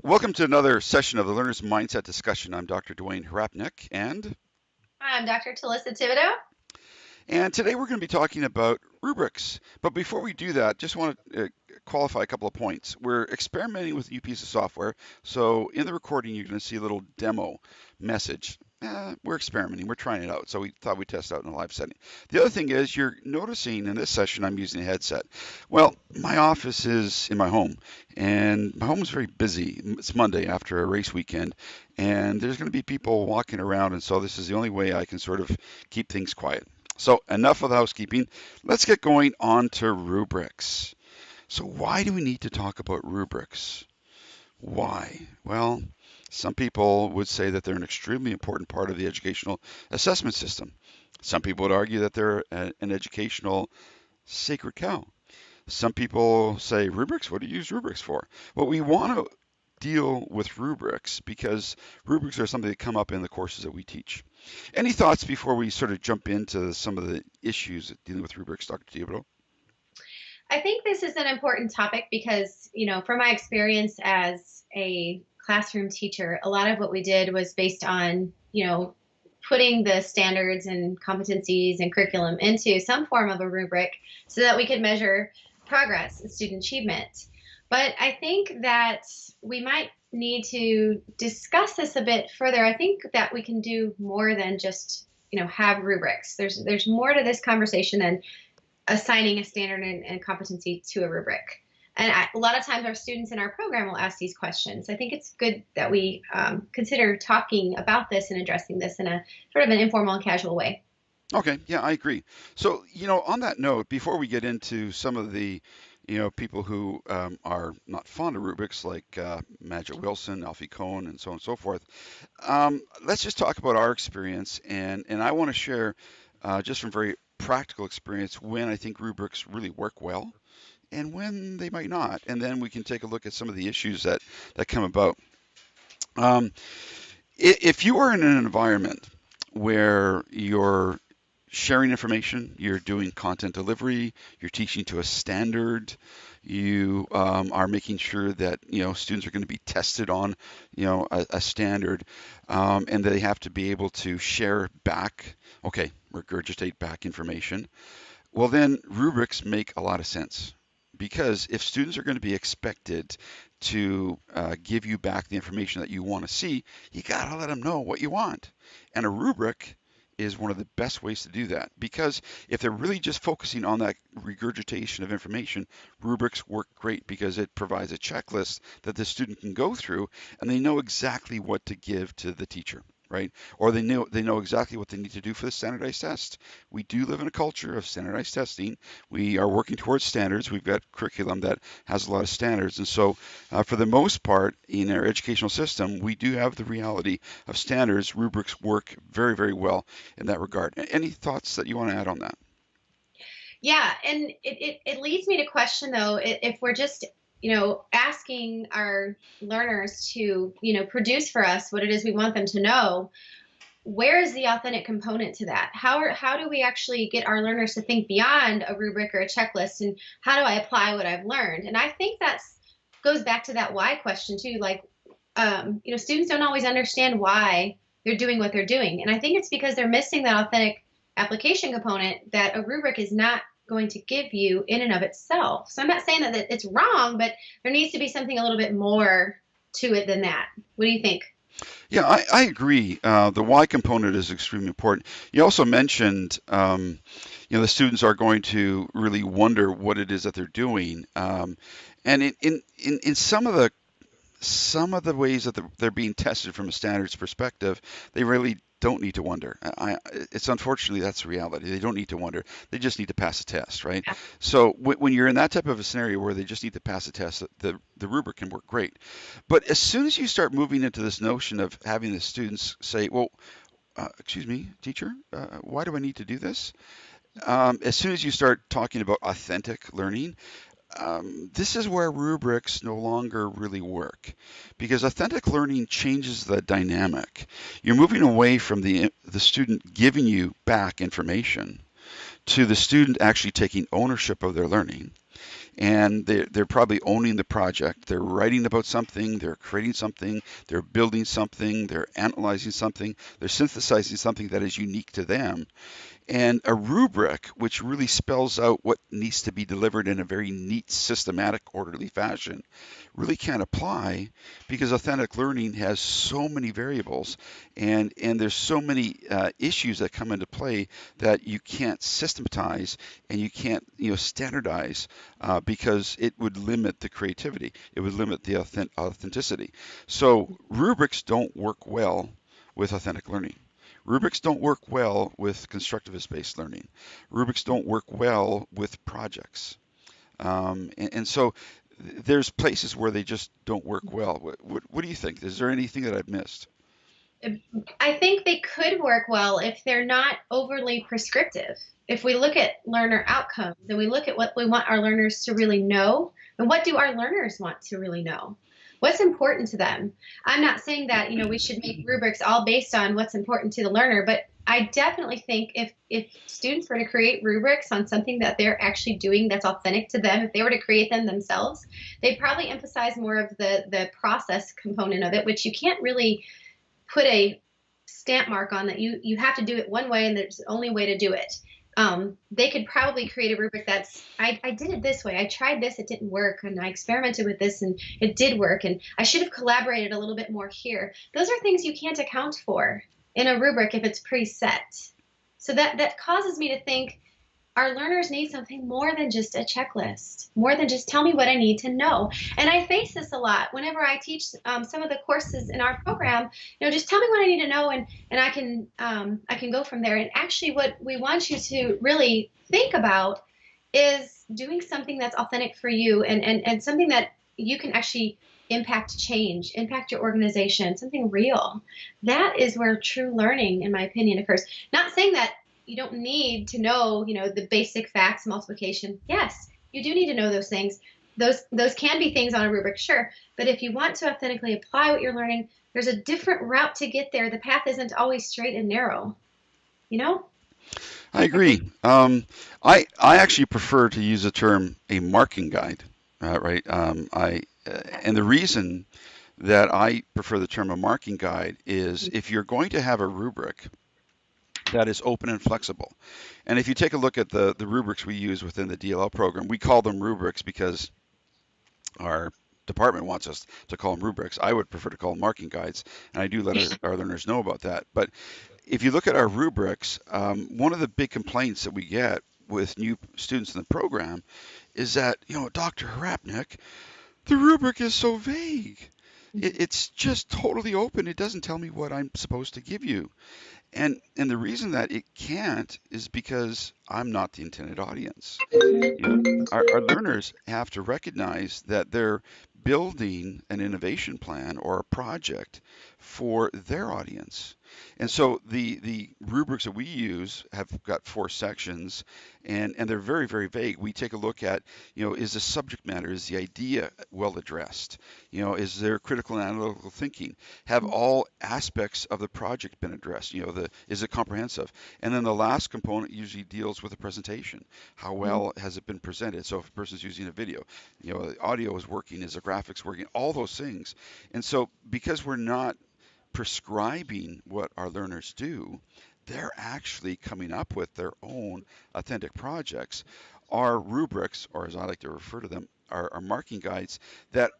Welcome to another session of the Learner's Mindset Discussion. I'm Dr. Dwayne Hrapnik, I'm Dr. Talissa Thibodeau. and today we're going to be talking about rubrics. But before we do that, just want to qualify a couple of points. We're experimenting with a new piece of software, so in the recording you're going to see a little demo message. We're experimenting, we're trying it out, so we thought we'd test it out in a live setting. The other thing is you're noticing in this session I'm using a headset. Well, my office is in my home, and my home is very busy. It's Monday after a race weekend, and there's going to be people walking around, and so this is the only way I can sort of keep things quiet. So enough of the housekeeping. Let's get going on to rubrics. So why do we need to talk about rubrics? Why? Well, some people would say that they're an extremely important part of the educational assessment system. Some people would argue that they're an educational sacred cow. Some people say, rubrics, what do you use rubrics for? Well, we want to deal with rubrics because rubrics are something that come up in the courses that we teach. Any thoughts before we sort of jump into some of the issues dealing with rubrics, Dr. Thibodeau? I think this is an important topic because, from my experience as a classroom teacher, a lot of what we did was based on, putting the standards and competencies and curriculum into some form of a rubric so that we could measure progress and student achievement. But I think that we might need to discuss this a bit further. I think that we can do more than just, have rubrics. There's more to this conversation than assigning a standard and competency to a rubric. And a lot of times our students in our program will ask these questions. I think it's good that we consider talking about this and addressing this in a sort of an informal and casual way. Okay, yeah, I agree. So, on that note, before we get into some of the, people who are not fond of rubrics like Magic Wilson, Alfie Cohn, and so on and so forth, let's just talk about our experience. And I want to share just from very practical experience when I think rubrics really work well and when they might not. And then we can take a look at some of the issues that come about. Um, if you are in an environment where you're sharing information, you're doing content delivery, you're teaching to a standard, you are making sure that students are going to be tested on a standard, and they have to be able to share back, okay, regurgitate back information. Well, then rubrics make a lot of sense. Because if students are going to be expected to give you back the information that you want to see, you got to let them know what you want. And a rubric is one of the best ways to do that. Because if they're really just focusing on that regurgitation of information, rubrics work great because it provides a checklist that the student can go through and they know exactly what to give to the teacher. Right? Or they know exactly what they need to do for the standardized test. We do live in a culture of standardized testing. We are working towards standards. We've got curriculum that has a lot of standards. And so, for the most part, in our educational system, we do have the reality of standards. Rubrics work very, very well in that regard. Any thoughts that you want to add on that? Yeah, and it leads me to question though, if we're just, asking our learners to, produce for us what it is we want them to know, where is the authentic component to that? How do we actually get our learners to think beyond a rubric or a checklist, and how do I apply what I've learned? And I think that's goes back to that why question too. Like, students don't always understand why they're doing what they're doing, and I think it's because they're missing that authentic application component that a rubric is not going to give you in and of itself. So I'm not saying that it's wrong, but there needs to be something a little bit more to it than that. What do you think? Yeah, I agree. The why component is extremely important. You also mentioned, the students are going to really wonder what it is that they're doing. And in some of the ways that they're being tested from a standards perspective, they really don't need to wonder. It's unfortunately that's the reality. They don't need to wonder. They just need to pass a test, right? So when you're in that type of a scenario where they just need to pass a test, the rubric can work great. But as soon as you start moving into this notion of having the students say, well, excuse me, teacher, why do I need to do this? As soon as you start talking about authentic learning, this is where rubrics no longer really work because authentic learning changes the dynamic. You're moving away from the student giving you back information to the student actually taking ownership of their learning. and they're probably owning the project. They're writing about something, they're creating something, they're building something, they're analyzing something, they're synthesizing something that is unique to them. And a rubric, which really spells out what needs to be delivered in a very neat, systematic, orderly fashion, really can't apply because authentic learning has so many variables and there's so many issues that come into play that you can't systematize and you can't standardize because it would limit the creativity. It would limit the authenticity. So rubrics don't work well with authentic learning. Rubrics don't work well with constructivist-based learning. Rubrics don't work well with projects. And so there's places where they just don't work well. What do you think? Is there anything that I've missed? I think they could work well if they're not overly prescriptive. If we look at learner outcomes and we look at what we want our learners to really know, and what do our learners want to really know? What's important to them? I'm not saying that, we should make rubrics all based on what's important to the learner, but I definitely think if students were to create rubrics on something that they're actually doing that's authentic to them, if they were to create them themselves, they'd probably emphasize more of the process component of it, which you can't really put a stamp mark on that you have to do it one way and there's the only way to do it. They could probably create a rubric that's, I did it this way. I tried this, it didn't work, and I experimented with this and it did work, and I should have collaborated a little bit more here. Those are things you can't account for in a rubric if it's preset. So that causes me to think our learners need something more than just a checklist, more than just tell me what I need to know. And I face this a lot whenever I teach some of the courses in our program. Just tell me what I need to know, and I can go from there. And actually, what we want you to really think about is doing something that's authentic for you, and something that you can actually impact change, impact your organization, something real. That is where true learning, in my opinion, occurs. Not saying that you don't need to know, the basic facts, multiplication. Yes, you do need to know those things. Those can be things on a rubric, sure. But if you want to authentically apply what you're learning, there's a different route to get there. The path isn't always straight and narrow, you know? I agree. I actually prefer to use the term a marking guide, right? And the reason that I prefer the term a marking guide is if you're going to have a rubric that is open and flexible. And if you take a look at the rubrics we use within the DLL program, we call them rubrics because our department wants us to call them rubrics. I would prefer to call them marking guides, and I do let our learners know about that. But if you look at our rubrics, one of the big complaints that we get with new students in the program is that, Dr. Harapnik, the rubric is so vague. It's just totally open. It doesn't tell me what I'm supposed to give you. And the reason that it can't is because I'm not the intended audience. Our learners have to recognize that they're building an innovation plan or a project for their audience. And so the rubrics that we use have got 4 sections, and they're very, very vague. We take a look at, is the subject matter, is the idea well addressed? Is there critical and analytical thinking? Have all aspects of the project been addressed? Is it comprehensive? And then the last component usually deals with the presentation. How well has it been presented? So if a person's using a video, the audio is working, is the graphics working? All those things. And so because we're not prescribing what our learners do, they're actually coming up with their own authentic projects. Our rubrics, or as I like to refer to them, are marking guides that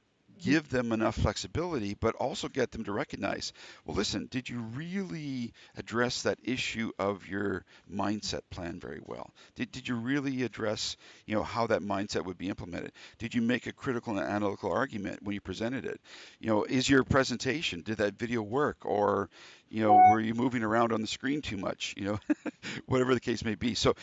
give them enough flexibility, but also get them to recognize, well, listen, did you really address that issue of your mindset plan very well? Did you really address, how that mindset would be implemented? Did you make a critical and analytical argument when you presented it? Is your presentation, did that video work? Or, were you moving around on the screen too much? Whatever the case may be. So,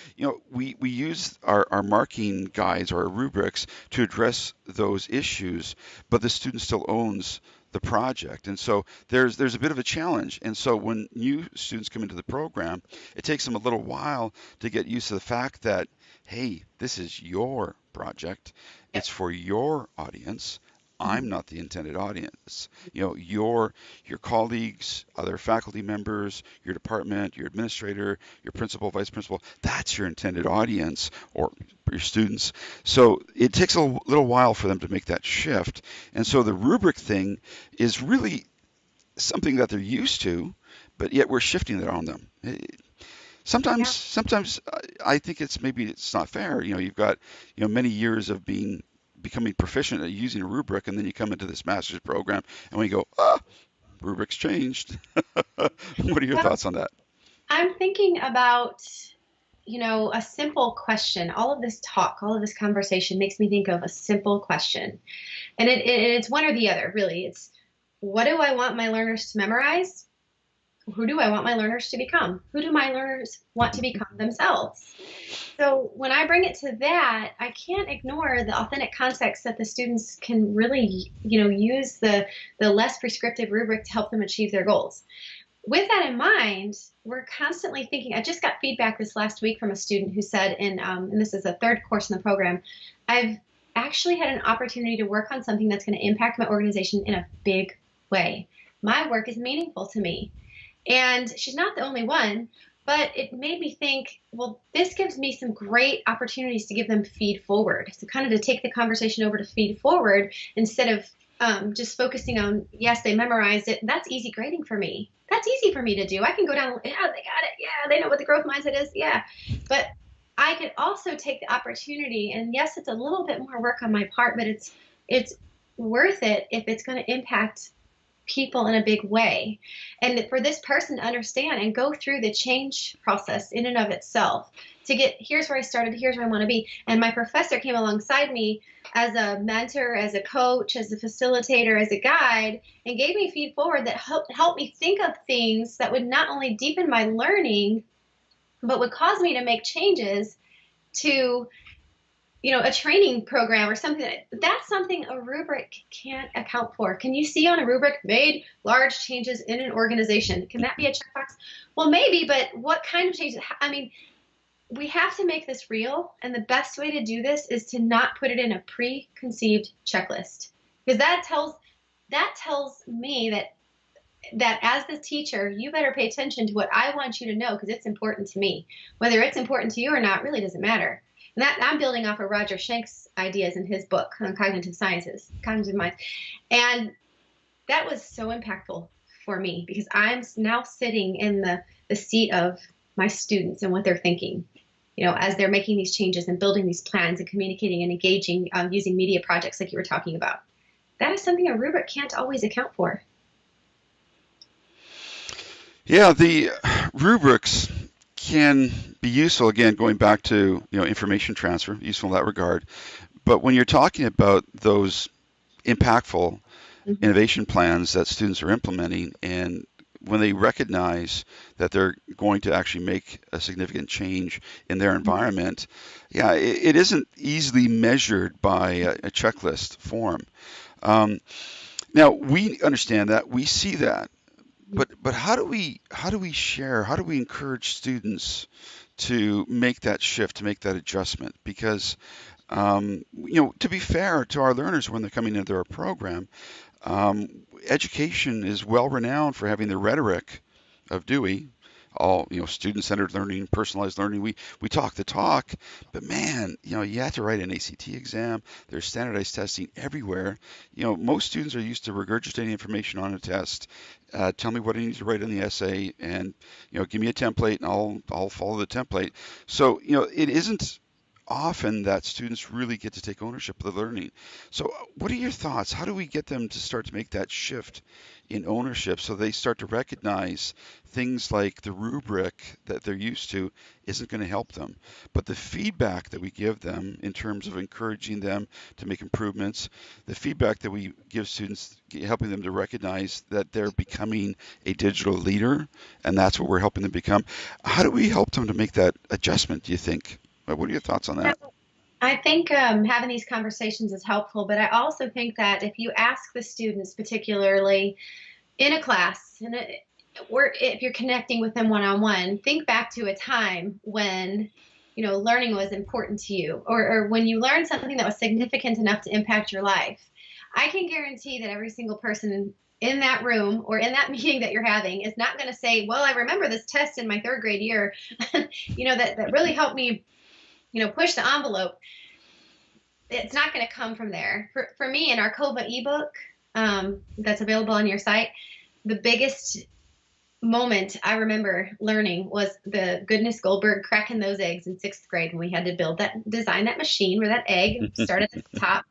we use our marking guides or our rubrics to address those issues, but the student still owns the project. And so there's a bit of a challenge. And so when new students come into the program, it takes them a little while to get used to the fact that, hey, this is your project. It's for your audience. I'm not the intended audience. Your colleagues, other faculty members, your department, your administrator, your principal, vice principal, that's your intended audience or your students. So it takes a little while for them to make that shift. And so the rubric thing is really something that they're used to, but yet we're shifting it on them. Yeah. Sometimes I think it's not fair. You've got many years of becoming proficient at using a rubric, and then you come into this master's program, and we go, rubrics changed. What are your Well, thoughts on that? I'm thinking about, a simple question. All of this talk, all of this conversation makes me think of a simple question. And it's one or the other, really. It's what do I want my learners to memorize? Who do I want my learners to become? Who do my learners want to become themselves? So when I bring it to that, I can't ignore the authentic context that the students can really, use the less prescriptive rubric to help them achieve their goals. With that in mind, we're constantly thinking. I just got feedback this last week from a student who said, and this is a third course in the program, I've actually had an opportunity to work on something that's going to impact my organization in a big way. My work is meaningful to me. And she's not the only one, but it made me think, well, this gives me some great opportunities to give them feed forward. So kind of to take the conversation over to feed forward instead of just focusing on, yes, they memorized it. That's easy grading for me. That's easy for me to do. I can go down, yeah, they got it. Yeah, they know what the growth mindset is. Yeah. But I could also take the opportunity, and yes, it's a little bit more work on my part, but it's worth it if it's going to impact people in a big way. And for this person to understand and go through the change process in and of itself to get, here's where I started, here's where I want to be. And my professor came alongside me as a mentor, as a coach, as a facilitator, as a guide, and gave me feed forward that helped me think of things that would not only deepen my learning, but would cause me to make changes to a training program or something. That's something a rubric can't account for. Can you see on a rubric made large changes in an organization? Can that be a checkbox? Well, maybe, but what kind of changes? I mean, we have to make this real, and the best way to do this is to not put it in a preconceived checklist, because that tells me that as the teacher, you better pay attention to what I want you to know, because it's important to me. Whether it's important to you or not really doesn't matter. And that I'm building off of Roger Schenk's ideas in his book on cognitive sciences, cognitive minds. And that was so impactful for me because I'm now sitting in the seat of my students and what they're thinking, as they're making these changes and building these plans and communicating and engaging using media projects like you were talking about. That is something a rubric can't always account for. Yeah, the rubrics can be useful, again, going back to information transfer, useful in that regard. But when you're talking about those impactful Mm-hmm. innovation plans that students are implementing, and when they recognize that they're going to actually make a significant change in their environment, yeah, it isn't easily measured by a checklist form. Um, Now we understand that, we see that, but how do we share? How do we encourage students to make that shift, to make that adjustment? Because to be fair to our learners when they're coming into our program, education is well renowned for having the rhetoric of Dewey, all student-centered learning, personalized learning. We talk the talk, but man, you have to write an ACT exam. There's standardized testing everywhere. Most students are used to regurgitating information on a test. Tell me what I need to write in the essay, and give me a template, and I'll follow the template. So it isn't often that students really get to take ownership of the learning. So, what are your thoughts? How do we get them to start to make that shift in ownership so they start to recognize things like the rubric that they're used to isn't going to help them, but the feedback that we give them in terms of encouraging them to make improvements, the feedback that we give students, helping them to recognize that they're becoming a digital leader, and that's what we're helping them become. How do we help them to make that adjustment, do you think? What are your thoughts on that? I think having these conversations is helpful, but I also think that if you ask the students, particularly in a class, or if you're connecting with them one-on-one, think back to a time when learning was important to you, or when you learned something that was significant enough to impact your life. I can guarantee that every single person in that room or in that meeting that you're having is not going to say, well, I remember this test in my third grade year, that really helped me, push the envelope. It's not going to come from there. For me, in our COVA ebook that's available on your site, the biggest moment I remember learning was the Goodness Goldberg cracking those eggs in sixth grade when we had to design that machine where that egg started at the top,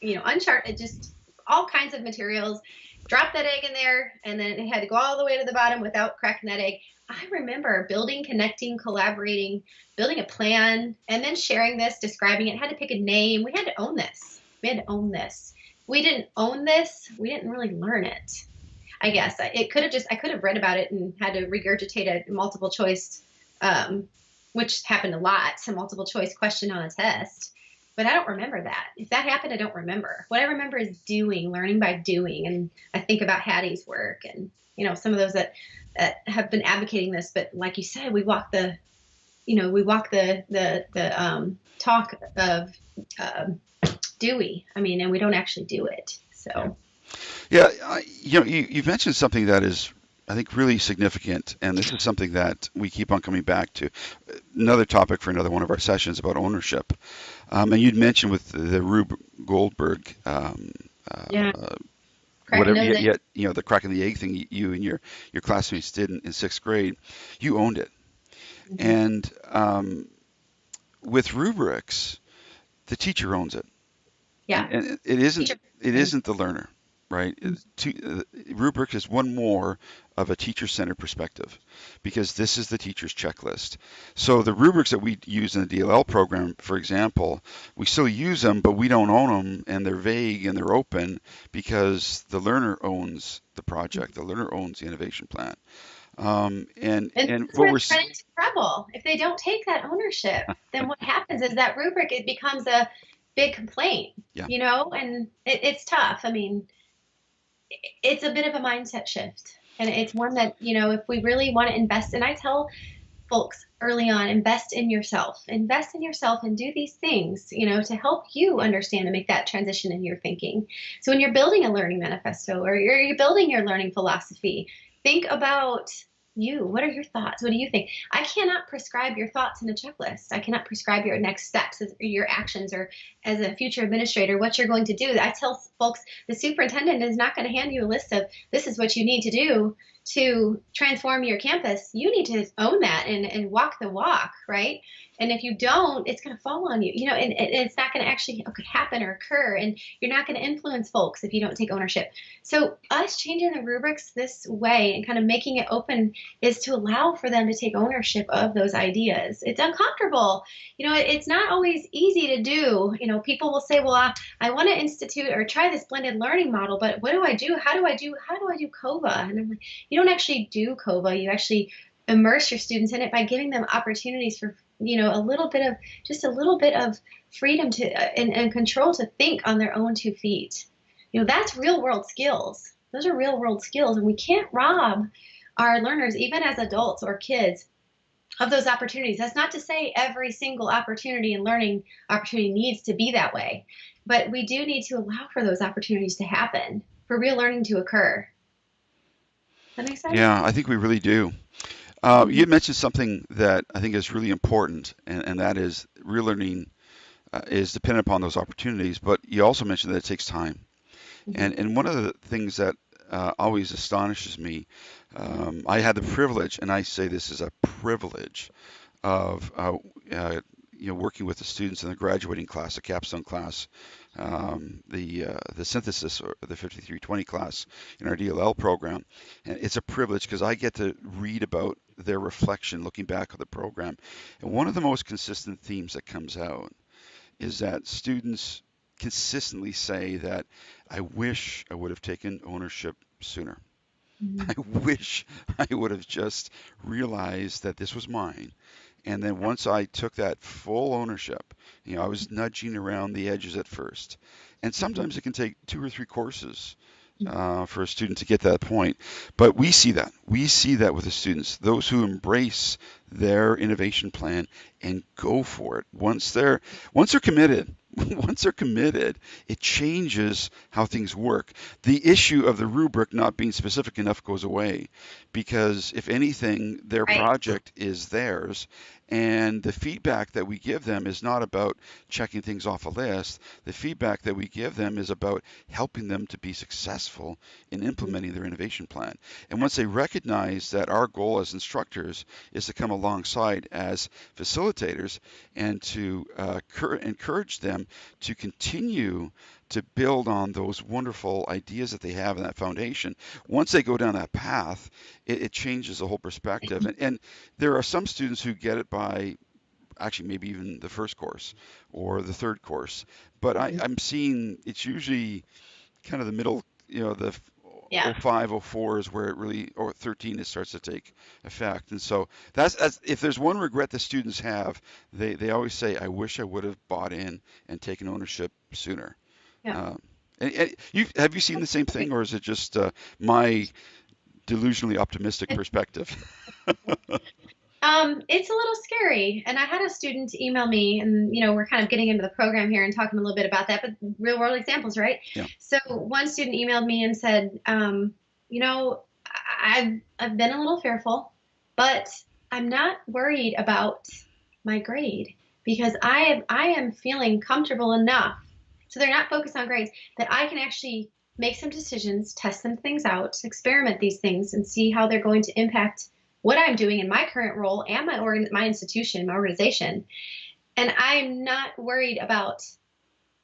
uncharted, just all kinds of materials, drop that egg in there, and then it had to go all the way to the bottom without cracking that egg. I remember building, connecting, collaborating, building a plan, and then sharing this, describing it, had to pick a name. We had to own this. We had to own this. We didn't own this. We didn't really learn it. I guess I could have read about it and had to regurgitate a multiple choice, which happened a lot, a multiple choice question on a test. But I don't remember that. If that happened, I don't remember. What I remember is learning by doing. And I think about Hattie's work and, some of those that have been advocating this. But like you said, we walk the talk of Dewey. And we don't actually do it. So. Yeah, you've mentioned something that is, I think, really significant, and this is something that we keep on coming back to. Another topic for another one of our sessions about ownership. And you'd mentioned with the Rube Goldberg, whatever, the cracking the egg thing you and your classmates did in sixth grade, you owned it. Mm-hmm. And with rubrics, the teacher owns it. Yeah. And it isn't the learner. Right? Rubric is one more of a teacher-centered perspective because this is the teacher's checklist. So the rubrics that we use in the DLL program, for example, we still use them, but we don't own them, and they're vague and they're open because the learner owns the project. The learner owns the innovation plan. And what we're trying to trouble. If they don't take that ownership, then what happens is that rubric, it becomes a big complaint, and it's tough. It's a bit of a mindset shift, and it's one that, if we really want to invest, and I tell folks early on, invest in yourself and do these things, to help you understand and make that transition in your thinking. So when you're building a learning manifesto or you're building your learning philosophy, think about you. What are your thoughts? What do you think? I cannot prescribe your thoughts in a checklist. I cannot prescribe your next steps, or your actions, or as a future administrator, what you're going to do. I tell folks the superintendent is not going to hand you a list of this is what you need to do to transform your campus. You need to own that and walk the walk, right? And if you don't, it's going to fall on you, and it's not going to actually happen or occur. And you're not going to influence folks if you don't take ownership. So us changing the rubrics this way and kind of making it open is to allow for them to take ownership of those ideas. It's uncomfortable. It's not always easy to do. People will say, well, I want to institute or try this blended learning model, but what do I do? How do I do COVA? And I'm like, you don't actually do COVA. You actually immerse your students in it by giving them opportunities for a little bit of freedom to and control to think on their own 2 feet. That's real world skills. Those are real world skills, and we can't rob our learners, even as adults or kids, of those opportunities. That's not to say every single opportunity and learning opportunity needs to be that way, but we do need to allow for those opportunities to happen, for real learning to occur. That makes sense? Yeah, I think we really do. You had mentioned something that I think is really important, and that is real learning is dependent upon those opportunities, but you also mentioned that it takes time. Mm-hmm. And one of the things that always astonishes me, I had the privilege, and I say this is a privilege, of working with the students in the graduating class, the capstone class, the synthesis or the 5320 class in our DLL program. And it's a privilege because I get to read about their reflection looking back on the program. And one of the most consistent themes that comes out is that students consistently say that I wish I would have taken ownership sooner. Mm-hmm. I wish I would have just realized that this was mine. And then once I took that full ownership, I was nudging around the edges at first. And sometimes it can take 2 or 3 courses for a student to get to that point. But we see that. We see that with the students, those who embrace their innovation plan and go for it. Once they're committed, once they're committed, it changes how things work. The issue of the rubric not being specific enough goes away because, if anything, their Right. project is theirs. And the feedback that we give them is not about checking things off a list. The feedback that we give them is about helping them to be successful in implementing their innovation plan. And once they recognize that our goal as instructors is to come alongside as facilitators and to encourage them to continue to build on those wonderful ideas that they have in that foundation. Once they go down that path, it changes the whole perspective. And there are some students who get it by actually maybe even the first course or the third course. But I'm seeing it's usually kind of the middle, the Yeah. 05, 04 is where it really, or 13, it starts to take effect. And so that's if there's one regret the students have, they always say, I wish I would have bought in and taken ownership sooner. Yeah. And have you seen the same thing, or is it just my delusionally optimistic perspective? It's a little scary. And I had a student email me, and we're kind of getting into the program here and talking a little bit about that, but real world examples, right? Yeah. So one student emailed me and said, you know, I've been a little fearful, but I'm not worried about my grade because I am feeling comfortable enough. So they're not focused on grades, that I can actually make some decisions, test some things out, experiment these things, and see how they're going to impact what I'm doing in my current role and my institution, my organization. And I'm not worried about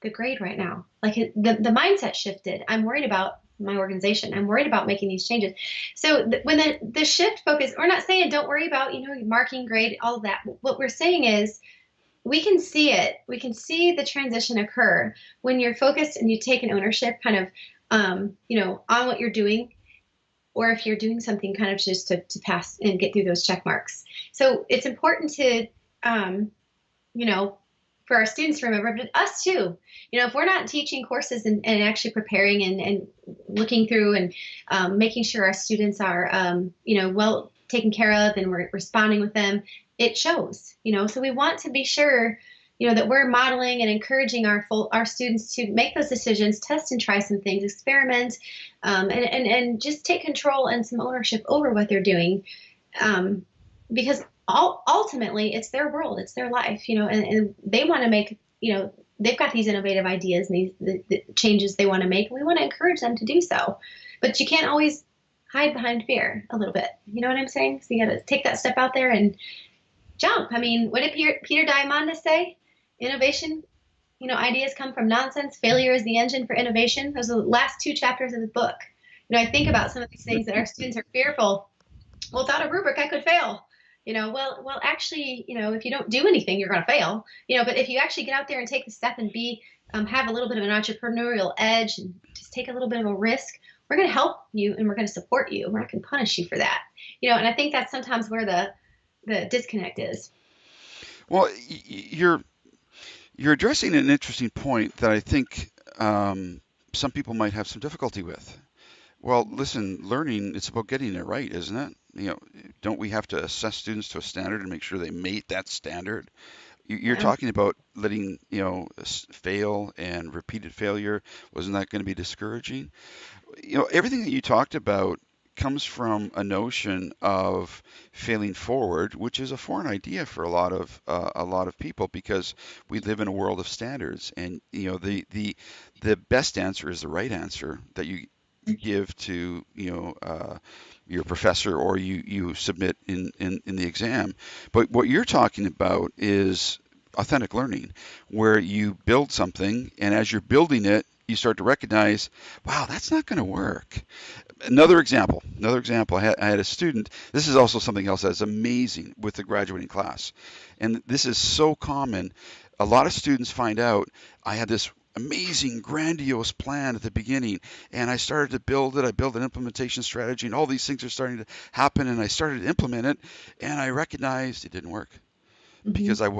the grade right now. Like the mindset shifted. I'm worried about my organization. I'm worried about making these changes. So when the shift focus, we're not saying don't worry about, marking, grade, all of that. What we're saying is we can see it. We can see the transition occur when you're focused and you take an ownership kind of, on what you're doing, or if you're doing something kind of just to pass and get through those check marks. So it's important to, you know, for our students to remember, but us too. If we're not teaching courses and actually preparing and looking through and making sure our students are, well taken care of and we're responding with them, it shows. So we want to be sure, that we're modeling and encouraging our students to make those decisions, test and try some things, experiment, and just take control and some ownership over what they're doing, because ultimately it's their world, it's their life, and they want to make, they've got these innovative ideas and the changes they want to make, and we want to encourage them to do so. But you can't always hide behind fear a little bit. You know what I'm saying? So you got to take that step out there and jump. I mean, what did Peter Diamandis say? Innovation, ideas come from nonsense. Failure is the engine for innovation. Those are the last two chapters of the book. I think about some of these things that our students are fearful. Well, without a rubric, I could fail. Well, actually, if you don't do anything, you're going to fail. But if you actually get out there and take the step and have a little bit of an entrepreneurial edge and just take a little bit of a risk, we're going to help you and we're going to support you. We're not going to punish you for that. And I think that's sometimes where the disconnect is. Well, you're addressing an interesting point that I think some people might have some difficulty with. Well, listen, learning, it's about getting it right, isn't it? Don't we have to assess students to a standard and make sure they meet that standard? You're Yeah. talking about letting, fail and repeated failure. Wasn't that going to be discouraging? Everything that you talked about comes from a notion of failing forward, which is a foreign idea for a lot of people because we live in a world of standards, and the best answer is the right answer that you give to your professor or you submit in the exam. But what you're talking about is authentic learning, where you build something, and as you're building it, you start to recognize, wow, that's not going to work. Another example. I had a student. This is also something else that's amazing with the graduating class, and this is so common. A lot of students find out I had this amazing, grandiose plan at the beginning, and I started to build it. I built an implementation strategy, and all these things are starting to happen, and I started to implement it, and I recognized it didn't work Mm-hmm. because I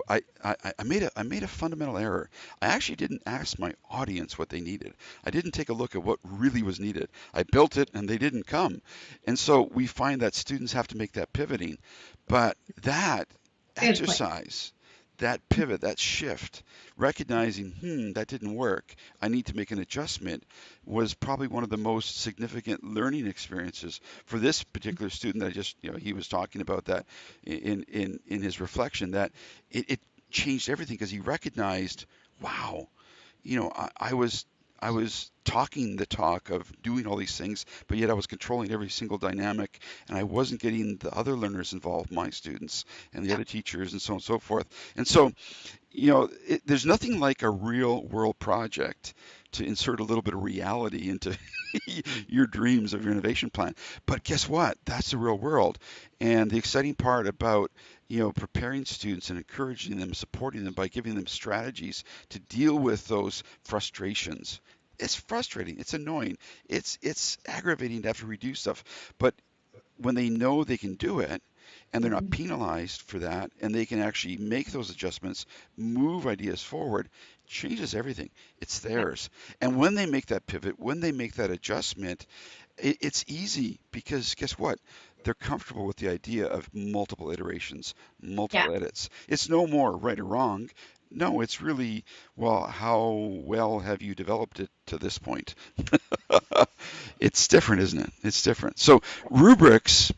made a fundamental error. I actually didn't ask my audience what they needed. I didn't take a look at what really was needed. I built it and they didn't come. And so we find that students have to make that pivoting. But that Good point. exercise, that pivot, that shift, recognizing, that didn't work, I need to make an adjustment, was probably one of the most significant learning experiences for this particular student that I just, he was talking about that in his reflection, that it changed everything because he recognized, wow, I was talking the talk of doing all these things, but yet I was controlling every single dynamic, and I wasn't getting the other learners involved, my students and the Yeah. other teachers, and so on and so forth. And so, there's nothing like a real world project to insert a little bit of reality into your dreams of your innovation plan. But guess what? That's the real world. And the exciting part about, preparing students and encouraging them, supporting them by giving them strategies to deal with those frustrations. It's frustrating. It's annoying. It's aggravating to have to redo stuff. But when they know they can do it and they're not Mhm. penalized for that and they can actually make those adjustments, move ideas forward, changes everything. It's Yeah. theirs. And when they make that pivot, when they make that adjustment, it's easy because guess what? They're comfortable with the idea of multiple iterations, Yeah. multiple edits. It's no more right or wrong. No, it's really, well, how well have you developed it to this point? It's different, isn't it? It's different. So rubrics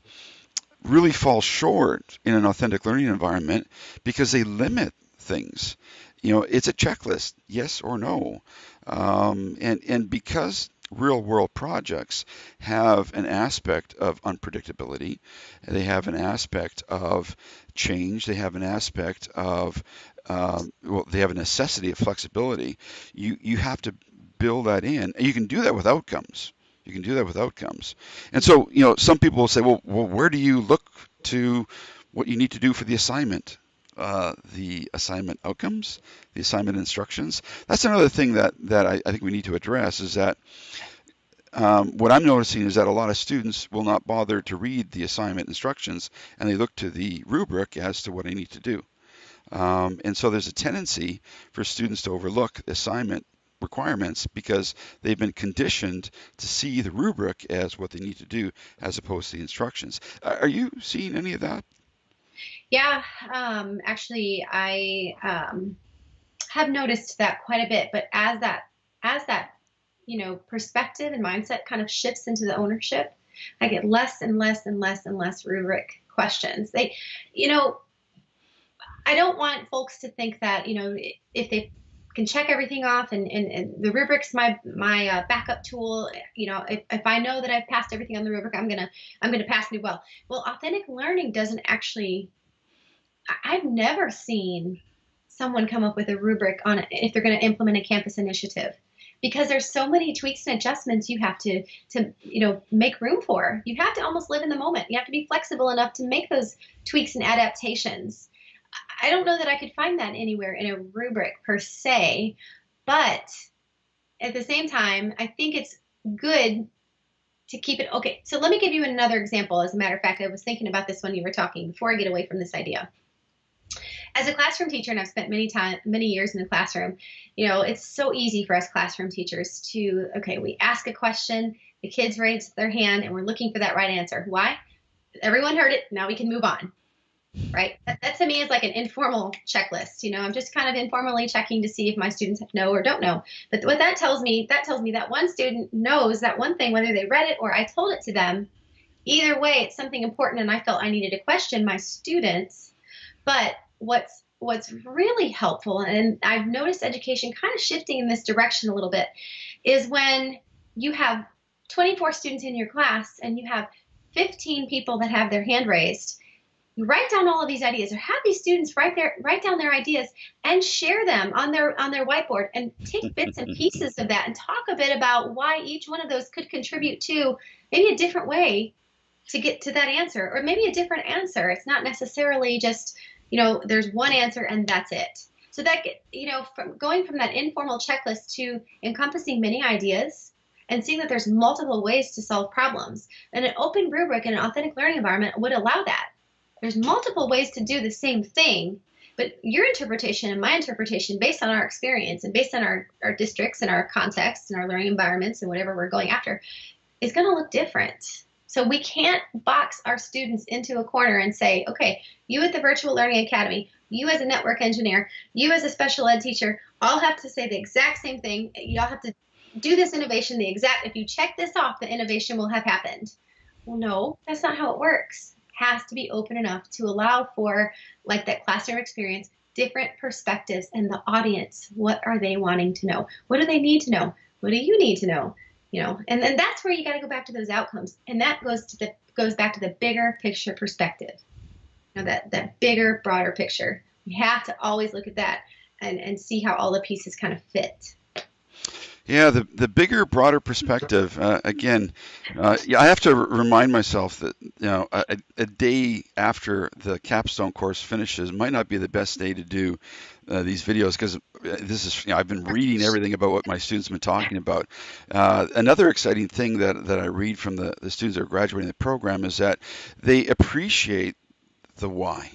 really fall short in an authentic learning environment because they limit things. It's a checklist, yes or no. And because real world projects have an aspect of unpredictability, they have an aspect of change, they have an aspect of, they have a necessity of flexibility. You have to build that in. And you can do that with outcomes. You can do that with outcomes. And so, some people will say, well, where do you look to what you need to do for the assignment? The assignment outcomes, the assignment instructions. That's another thing that I think we need to address is that what I'm noticing is that a lot of students will not bother to read the assignment instructions and they look to the rubric as to what I need to do. And so there's a tendency for students to overlook assignment requirements because they've been conditioned to see the rubric as what they need to do as opposed to the instructions. Are you seeing any of that? Yeah. Actually, I have noticed that quite a bit. But as that perspective and mindset kind of shifts into the ownership, I get less and less and less and less rubric questions. You know, I don't want folks to think that, if they can check everything off and the rubric's my backup tool. If I know that I've passed everything on the rubric, I'm gonna pass me well. Well, authentic learning doesn't actually. I've never seen someone come up with a rubric on if they're going to implement a campus initiative, because there's so many tweaks and adjustments you have to make room for. You have to almost live in the moment. You have to be flexible enough to make those tweaks and adaptations. I don't know that I could find that anywhere in a rubric per se, but at the same time, I think it's good to keep it. Okay, so let me give you another example. As a matter of fact, I was thinking about this when you were talking before I get away from this idea. As a classroom teacher, and I've spent many years in the classroom, it's so easy for us classroom teachers to, okay, we ask a question, the kids raise their hand, and we're looking for that right answer. Why? Everyone heard it. Now we can move on. Right? That to me is like an informal checklist. I'm just kind of informally checking to see if my students know or don't know. But what that tells me that one student knows that one thing, whether they read it or I told it to them. Either way, it's something important, and I felt I needed to question my students. But what's really helpful, and I've noticed education kind of shifting in this direction a little bit, is when you have 24 students in your class and you have 15 people that have their hand raised. You write down all of these ideas, or have these students write down their ideas and share them on their whiteboard, and take bits and pieces of that and talk a bit about why each one of those could contribute to maybe a different way to get to that answer, or maybe a different answer. It's not necessarily just, there's one answer and that's it. So that, from going from that informal checklist to encompassing many ideas and seeing that there's multiple ways to solve problems. And an open rubric in an authentic learning environment would allow that. There's multiple ways to do the same thing, but your interpretation and my interpretation, based on our experience and based on our districts and our contexts and our learning environments and whatever we're going after, is going to look different. So we can't box our students into a corner and say, okay, you at the Virtual Learning Academy, you as a network engineer, you as a special ed teacher, all have to say the exact same thing. You all have to do this innovation the exact, if you check this off, the innovation will have happened. Well, no, that's not how it works. It has to be open enough to allow for, like, that classroom experience, different perspectives, and the audience. What are they wanting to know? What do they need to know? What do you need to know? And then that's where you got to go back to those outcomes, and that goes back to the bigger picture perspective. That bigger, broader picture. You have to always look at that and see how all the pieces kind of fit. Yeah, the bigger, broader perspective. Again, yeah, I have to remind myself that a day after the capstone course finishes might not be the best day to do these videos, because this is I've been reading everything about what my students have been talking about. Another exciting thing that I read from the students that are graduating the program is that they appreciate the why.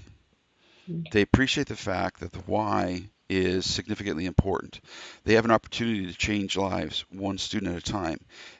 They appreciate the fact that the why is significantly important. They have an opportunity to change lives one student at a time.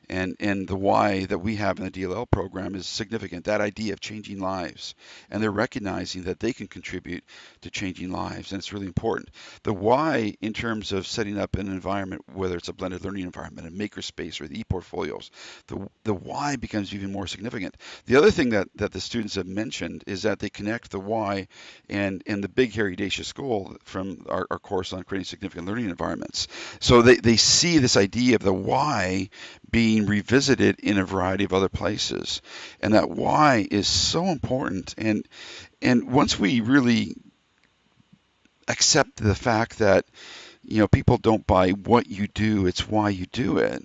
And the why that we have in the DLL program is significant, that idea of changing lives. And they're recognizing that they can contribute to changing lives, and it's really important. The why, in terms of setting up an environment, whether it's a blended learning environment, a makerspace, or the e-portfolios, the why becomes even more significant. The other thing that the students have mentioned is that they connect the why and the big, hairy, audacious goal from our course on creating significant learning environments. So they see this idea of the why being revisited in a variety of other places, and that why is so important. And once we really accept the fact that people don't buy what you do, it's why you do it.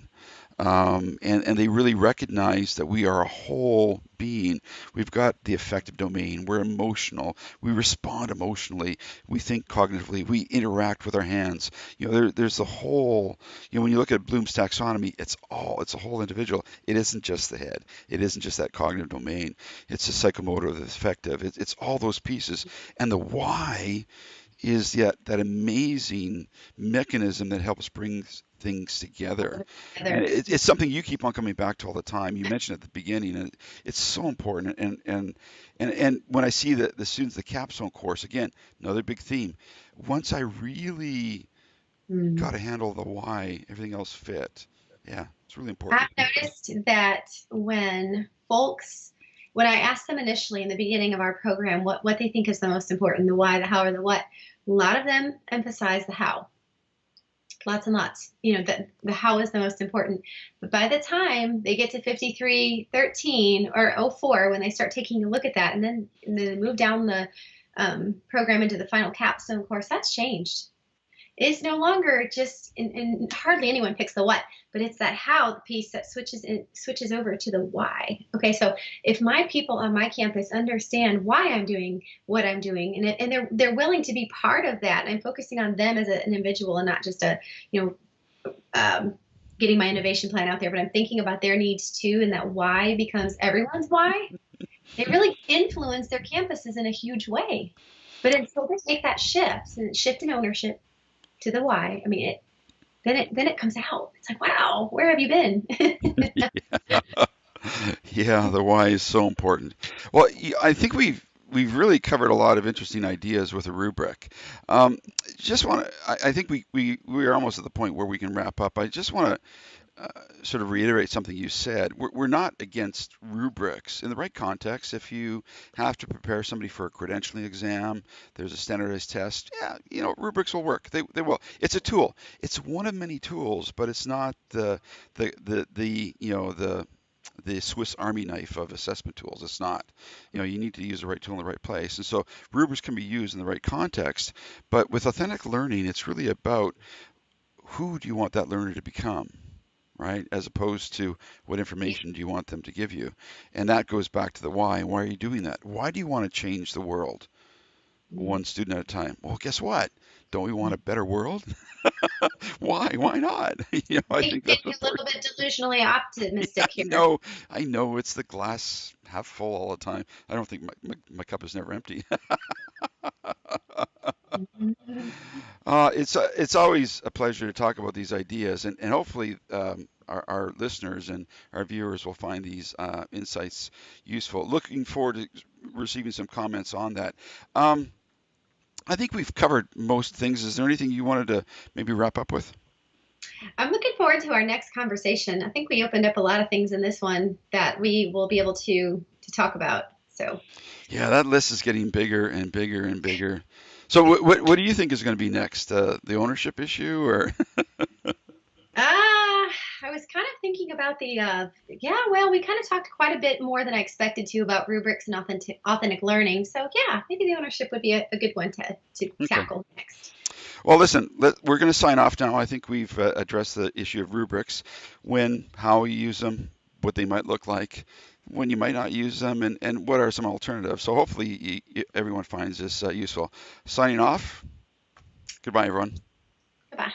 And they really recognize that we are a whole being. We've got the affective domain. We're emotional. We respond emotionally. We think cognitively. We interact with our hands. There's the whole. When you look at Bloom's taxonomy, it's a whole individual. It isn't just the head. It isn't just that cognitive domain. It's the psychomotor, the affective. It's all those pieces. And the why is that amazing mechanism that helps bring things together. And it's something you keep on coming back to all the time. You mentioned at the beginning, and it's so important. And when I see the students, the capstone course, again, another big theme. Once I really got to handle the why, everything else fit. Yeah, it's really important. I've noticed that when I ask them initially in the beginning of our program what they think is the most important, the why, the how, or the what, a lot of them emphasize the how. Lots and lots. The how is the most important. But by the time they get to 5313 or 04, when they start taking a look at that, and then move down the program into the final capstone course, that's changed. It's no longer just, and hardly anyone picks the what, but it's that how, the piece that switches over to the why. Okay, so if my people on my campus understand why I'm doing what I'm doing, and they're willing to be part of that, I'm focusing on them as an individual and not just getting my innovation plan out there, but I'm thinking about their needs too, and that why becomes everyone's why. They really influence their campuses in a huge way. But until they make that shift in ownership to the why, then it comes out. It's like, wow, where have you been? Yeah, the why is so important. Well, I think we've really covered a lot of interesting ideas with a rubric. Just want to, I think we are almost at the point where we can wrap up. I just want to sort of reiterate something you said. We're not against rubrics in the right context. If you have to prepare somebody for a credentialing exam, there's a standardized test. Yeah, rubrics will work. They will. It's a tool. It's one of many tools, but it's not the Swiss Army knife of assessment tools. It's not. You need to use the right tool in the right place. And so rubrics can be used in the right context. But with authentic learning, it's really about who do you want that learner to become, right? As opposed to what information do you want them to give you. And that goes back to the why. And why are you doing that? Why do you want to change the world one student at a time? Well, guess what? Don't we want a better world? Why? Why not? I think that's a little bit delusionally optimistic here. I know it's the glass half full all the time. I don't think my cup is never empty. It's always a pleasure to talk about these ideas, and hopefully our listeners and our viewers will find these insights useful. Looking forward to receiving some comments on that. I think we've covered most things. Is there anything you wanted to maybe wrap up with? I'm looking forward to our next conversation. I think we opened up a lot of things in this one that we will be able to talk about. So, Yeah, that list is getting bigger and bigger and bigger. So what do you think is going to be next? The ownership issue or I was kind of thinking about yeah, well, we kind of talked quite a bit more than I expected to about rubrics and authentic learning. So, yeah, maybe the ownership would be a good one to okay. tackle next. Well, listen, we're going to sign off now. I think we've addressed the issue of rubrics, when, how you use them, what they might look like, when you might not use them, and what are some alternatives. So hopefully everyone finds this useful. Signing off. Goodbye, everyone. Goodbye.